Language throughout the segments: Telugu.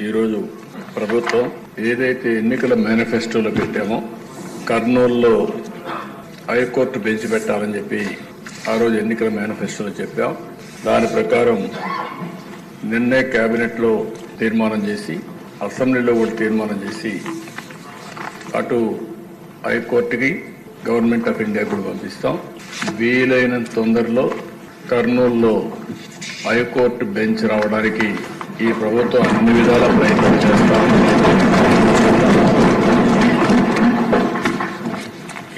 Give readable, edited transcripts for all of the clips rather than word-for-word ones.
ఈరోజు ప్రభుత్వం ఏదైతే ఎన్నికల మేనిఫెస్టోలో పెట్టామో కర్నూలులో హైకోర్టు బెంచ్ పెట్టాలని చెప్పి ఆ రోజు ఎన్నికల మేనిఫెస్టోలో చెప్పాం. దాని ప్రకారం నిన్నే కేబినెట్లో తీర్మానం చేసి అసెంబ్లీలో కూడా తీర్మానం చేసి అటు హైకోర్టుకి గవర్నమెంట్ ఆఫ్ ఇండియా కూడా పంపిస్తాం. వీలైనంత తొందరలో కర్నూలులో హైకోర్టు బెంచ్ రావడానికి ఈ ప్రభుత్వం అన్ని విధాల ప్రయత్నం చేస్తాం.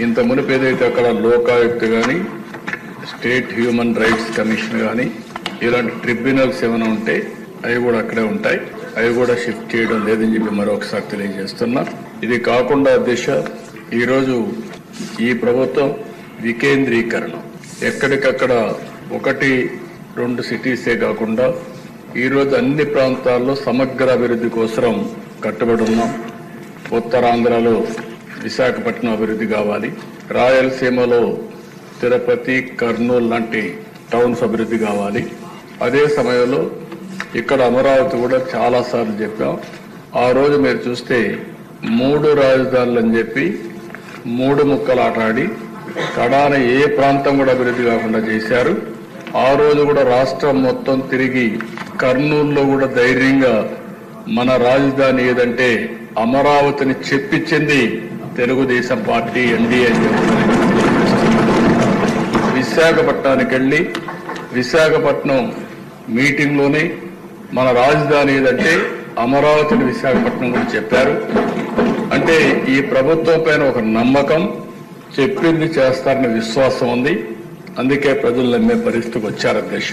ఇంత మునుపు ఏదైతే అక్కడ లోకాయుక్త కానీ స్టేట్ హ్యూమన్ రైట్స్ కమిషన్ కానీ ఇలాంటి ట్రిబ్యునల్స్ ఏమైనా ఉంటే అవి కూడా అక్కడే ఉంటాయి. అవి కూడా షిఫ్ట్ చేయడం లేదని చెప్పి మరొకసారి తెలియజేస్తున్నా. ఇది కాకుండా దిశ ఈరోజు ఈ ప్రభుత్వం వికేంద్రీకరణ ఎక్కడికక్కడ 1-2 సిటీసే కాకుండా ఈరోజు అన్ని ప్రాంతాల్లో సమగ్ర అభివృద్ధి కోసం కట్టుబడి ఉన్నాం. ఉత్తరాంధ్రలో విశాఖపట్నం అభివృద్ధి కావాలి, రాయలసీమలో తిరుపతి, కర్నూలు లాంటి టౌన్స్ అభివృద్ధి కావాలి. అదే సమయంలో ఇక్కడ అమరావతి కూడా చాలాసార్లు చెప్పాం. ఆ రోజు మీరు చూస్తే 3 రాజధానులు అని చెప్పి 3 ముక్కలు ఆటాడి కడాన ఏ ప్రాంతం కూడా అభివృద్ధి కాకుండా చేశారు. ఆ రోజు కూడా రాష్ట్రం మొత్తం తిరిగి కర్నూలులో కూడా ధైర్యంగా మన రాజధాని ఏదంటే అమరావతిని చెప్పించింది తెలుగుదేశం పార్టీ ఎన్డీఏ. విశాఖపట్నానికి వెళ్ళి విశాఖపట్నం మీటింగ్లోనే మన రాజధాని ఏదంటే అమరావతిని విశాఖపట్నం కూడా చెప్పారు. అంటే ఈ ప్రభుత్వం పైన ఒక నమ్మకం, చెప్పింది చేస్తారనే విశ్వాసం ఉంది. అందుకే ప్రజలు నమ్మే పరిస్థితికి వచ్చారు అధ్యక్ష.